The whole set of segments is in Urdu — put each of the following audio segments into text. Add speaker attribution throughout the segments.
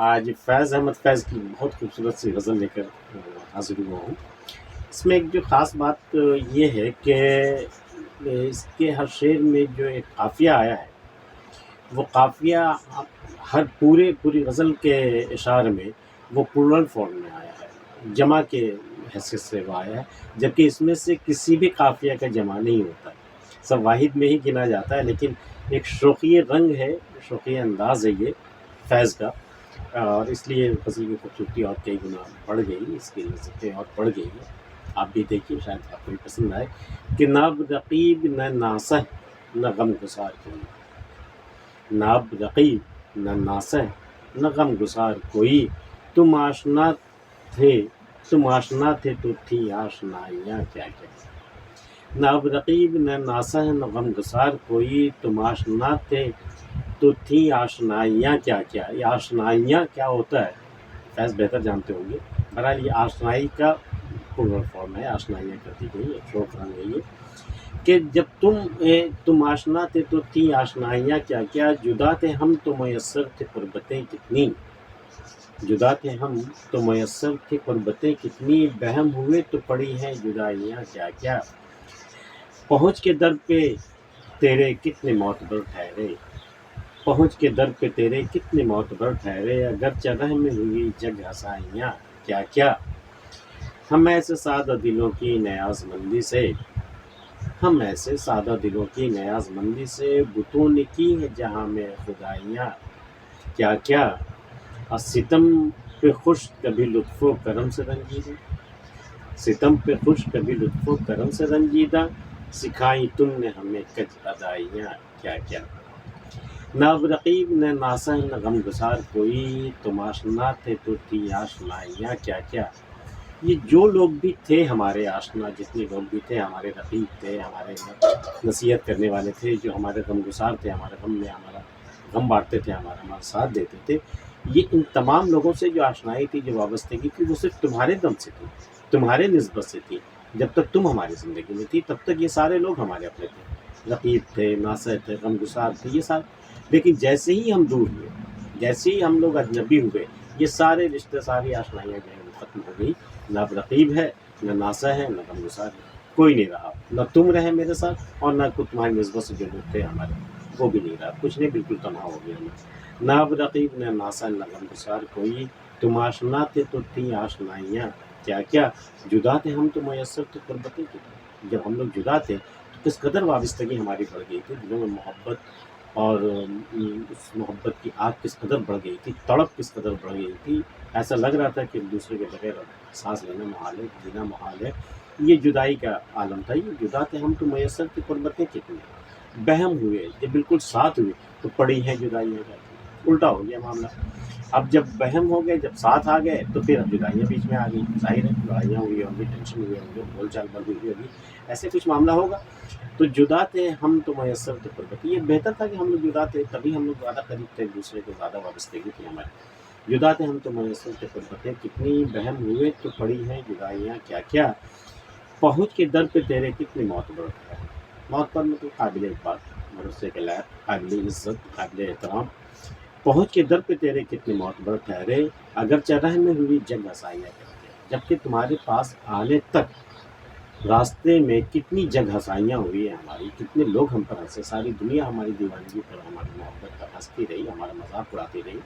Speaker 1: آج فیض احمد فیض کی بہت خوبصورت سی غزل لے کر حاضر ہوا ہوں۔ اس میں ایک جو خاص بات یہ ہے کہ اس کے ہر شعر میں جو ایک قافیہ آیا ہے، وہ قافیہ ہر پوری غزل کے اشعار میں وہ پلورل فارم میں آیا ہے، جمع کے حیثیت سے وہ آیا ہے، جبکہ اس میں سے کسی بھی قافیہ کا جمع نہیں ہوتا، سب واحد میں ہی گنا جاتا ہے، لیکن ایک شوخی رنگ ہے، شوخی انداز ہے یہ فیض کا، اور اس لیے غزل کی خوبصورتی اور کئی گنا بڑھ گئی، اس کی لذتیں اور بڑھ گئی ہیں۔ آپ بھی دیکھیے، شاید آپ کو بھی پسند آئے کہ ناب رقیب نہ ناصح نہ غم گسار کوئی، ناب رقیب نہ ناصح نہ غم گسار کوئی، تم آشنا تھے تو تھی آشنائیاں کیا کیا، ناب رقیب نہ ناصح نہ غم گسار کوئی، تم آشنا تھے تو تھی آشنائیاں کیا کیا۔ یہ آشنائیاں کیا ہوتا ہے فیض بہتر جانتے ہوں گے۔ بہرحال یہ آشنائی کا پلورل فارم ہے، آشنائیاں کرتی گئی، ایک شوق رنگ ہے یہ کہ جب تم آشنا تھے تو تھی آشنائیاں کیا کیا، جدا تھے ہم تو میسر تھے قربتیں کتنی، جدا تھے ہم تو میسر تھے قربتیں کتنی، بہم ہوئے تو پڑی ہیں جدائیاں کیا کیا، پہنچ کے در پہ تیرے کتنے معتبر ٹھہرے، پہنچ کے در پہ تیرے کتنے معتبر ٹھہرے، اگرچہ رحم میں ہوئی جگ ہسائیاں کیا کیا، ہم ایسے سادہ دلوں کی نیاز مندی سے، ہم ایسے سادہ دلوں کی نیاز مندی سے، بتوں نے کی ہے جہاں میں خدائیاں کیا کیا، اور ستم پہ خوش کبھی لطف و کرم سے رنجیدہ، ستم پہ خوش کبھی لطف و کرم سے رنجیدہ، سکھائی تم نے ہمیں کج ادائیاں کیا کیا، نہ رقیب نہ ناصح نہ غم گسار کوئی، تم آشنا تھے تو تھی آشنائیاں کیا کیا۔ یہ جو لوگ بھی تھے ہمارے آشنا، جتنے لوگ بھی تھے ہمارے رقیب تھے، ہمارے نصیحت کرنے والے تھے، جو ہمارے غم گسار تھے، ہمارے غم میں ہمارا غم بانٹتے تھے، ہمارا ساتھ دیتے تھے، یہ ان تمام لوگوں سے جو آشنائی تھی، جو وابستگی تھی، وہ صرف تمہارے دم سے تھی، تمہارے نسبت سے تھی۔ جب تک تم ہماری زندگی میں تھی تب تک یہ سارے لوگ ہمارے اپنے تھے، رقیب تھے، ناصح تھے، غم گسار تھے، یہ سارے، لیکن جیسے ہی ہم دور ہوئے، جیسے ہی ہم لوگ اجنبی ہوئے، یہ سارے رشتے، ساری آشنائیاں جو ہیں وہ ختم ہو گئی، نہ اب رقیب ہے، نہ ناصح ہے، نہ غم گسار ہے، کوئی نہیں رہا، نہ تم رہے میرے ساتھ، اور نہ کوئی تمہاری نسبت سے جو لوگ تھے ہمارے، وہ بھی نہیں رہا، کچھ نہیں، بالکل تنہا ہو گیا ہمیں، نہ اب رقیب نہ ناصح نہ غم گسار کوئی، تم آشنا تھے تو تھی آشنائیاں کیا کیا، جدا تھے ہم تو میسر تھے قربتیں کی، جب ہم لوگ جدا تھے تو کس قدر وابستگی ہماری بڑھ گئی تھی، دلوں میں محبت، اور اس محبت کی آگ کس قدر بڑھ گئی تھی، تڑپ کس قدر بڑھ گئی تھی، ایسا لگ رہا تھا کہ ایک دوسرے کے بغیر سانس لینا محال ہے، جینا محال ہے، یہ جدائی کا عالم تھا، یہ جدا تھے ہم تو میسر کی قربتیں کتنی، بہم ہوئے جب بالکل ساتھ ہوئے تو پڑی ہیں جدائیاں جاتی، الٹا ہو گیا معاملہ، اب جب بہم ہو گئے، جب ساتھ آ گئے تو پھر اب جدائیاں بیچ میں آ گئی، ظاہر ہے لڑائیاں ہوئی ہوں گی، ٹینشن ہوئی ہوں گی، بول چال بند ہوئی ہوگی، ایسے کچھ معاملہ ہوگا، تو جدا تھے ہم تو میسر تھے قربتیں، یہ بہتر تھا کہ ہم لوگ جدا تھے، تبھی ہم لوگ زیادہ قریب تھے، ایک دوسرے کو زیادہ وابستگی تھی ہماری، جدا تھے ہم تو میسر تھے قربتیں کتنی، بہم ہوئے تو پڑی ہیں جدائیاں کیا کیا، پہنچ کے در پہ تیرے کتنے معتبر ٹھہرے، معتبر مطلب قابل بات، بھروسے کے لائق، قابل عزت، قابل احترام، پہنچ کے در پہ تیرے کتنے معتبر ٹھہرے، اگرچہ راہ میں ہوئی جگ ہسائیاں کرتے، جبکہ تمہارے پاس آنے تک راستے میں کتنی جگ ہسائیاں ہوئی ہیں ہماری، کتنے لوگ ہم پر ہنسے، ساری دنیا ہماری دیوانگی پر، ہماری محبت پر ہنستی رہی، ہمارا مذاق اڑاتی رہی،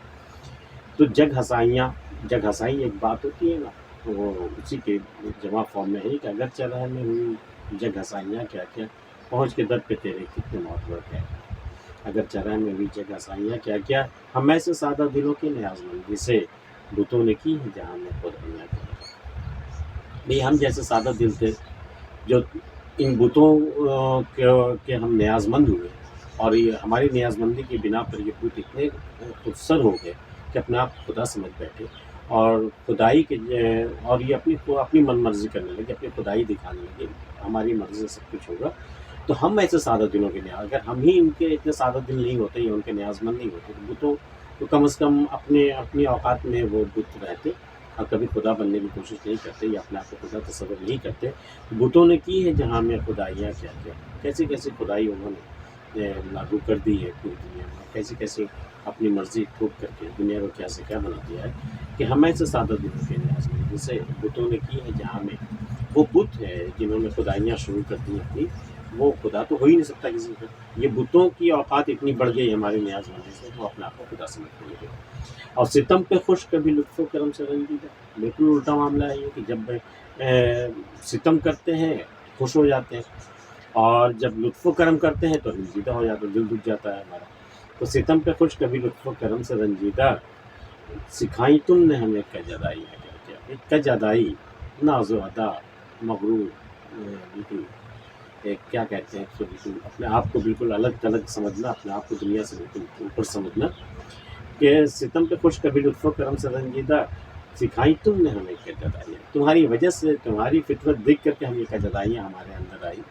Speaker 1: تو جگ ہسائیاں، جگ ہسائی ایک بات ہوتی ہے نا، وہ اسی کے جمع فارم میں ہے کہ اگرچہ راہ میں ہوئی جگ ہسائیاں کیا کیا، پہنچ کے در پہ تیرے کتنے معتبر ٹھہرے، اگر چرن میں بھی جگہ ہسائیاں کیا کیا، ہم ایسے سادہ دلوں کی نیاز مندی سے، بتوں نے کی ہے جہاں میں خود دنیا کی، بھئی ہم جیسے سادہ دل تھے، جو ان بتوں کے ہم نیاز مند ہوئے، اور یہ ہماری نیاز مندی کی بنا پر یہ بت اتنے خودسر ہو گئے کہ اپنے آپ کو خدا سمجھ بیٹھے، اور خدائی کے، اور یہ اپنی من مرضی کرنے لگے، اپنی خدائی دکھانے لگے، ہماری مرضی سے سب کچھ ہوگا، تو ہم ایسے سادہ دلوں کے نیاز، اگر ہم ہی ان کے اتنے سادہ دل نہیں ہوتے یا ان کے نیاز مند نہیں ہوتے، تو بتوں تو کم از کم اپنی اوقات میں وہ بت رہتے، اور کبھی خدا بننے کی کوشش نہیں کرتے، یا اپنے آپ کو خدا تصور نہیں کرتے، بتوں نے کی ہے جہاں میں خدائیاں کیا کیا، کیسی کیسی خدائی انہوں نے لاگو کر دی ہے پوری دنیا میں، کیسی کیسی اپنی مرضی ٹھوک کر کے دنیا کو کیا سے کیا بنا دیا ہے کہ ہمیں سے سادہ دلوں کے لحاظ میں جسے بتوں نے کی ہے جہاں میں وہ بت ہے جنہوں نے خدائیاں شروع کر دی اپنی، وہ خدا تو ہو ہی نہیں سکتا کسی کا. یہ بتوں کی اوقات اتنی بڑھ گئی ہمارے نیاز ہونے سے وہ اپنے آپ کو خدا سمجھنے لگے. اور ستم پہ خوش کبھی لطف و کرم سے رنجیدہ. بالکل الٹا معاملہ ہے یہ کہ جب ستم کرتے ہیں خوش ہو جاتے ہیں، اور جب لطف و کرم کرتے ہیں تو رنجیدہ ہو جاتا ہے، دل دکھ جاتا ہے ہمارا. تو ستم پہ خوش کبھی لطف و کرم سے رنجیدہ، سکھائی تم نے ہمیں کجدائی ہے کیا کیا. کجدائی ناز و ادا مغرور، بالکل کیا کہتے ہیں تو بالکل اپنے آپ کو بالکل الگ تھلگ سمجھنا، اپنے آپ کو دنیا سے بالکل اوپر سمجھنا کہ ستم پہ خوش کبھی لطف و کرم سے رنجیدہ، سکھائی تم نے ہمیں کجدائیاں. تمہاری وجہ سے، تمہاری فطرت دیکھ کر کے ہم یہ کجدائیاں ہمارے اندر آئی.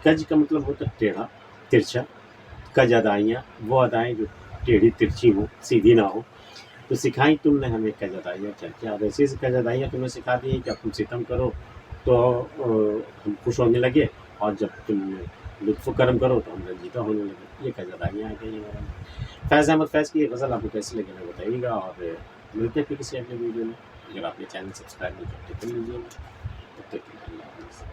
Speaker 1: کج کا مطلب ہوتا ہے ٹیڑھا ترچھا. کجدائیاں وہ ادائیں جو ٹیڑھی ترچھی ہوں، سیدھی نہ ہو. تو سکھائی تم نے ہمیں کجدائیاں. کیا اور ایسی کجدائیاں تمہیں سکھا دی کہ اب تم ستم کرو تو ہم خوش ہونے لگے، اور جب تم لطف و کرم کرو تو ہم رنجیدہ ہونے لگے. یہ کجدائیاں آ گئی ہمارے اندر. فیض احمد فیض کی یہ غزل آپ کو کیسی لگے ہمیں بتائیے گا، اور ملتے ہیں پھر کسی اگلے ویڈیو میں. اگر آپ نے چینل سبسکرائب نہیں کرتے کر لیجیے گا. تب تک کے لیے اللہ حافظ.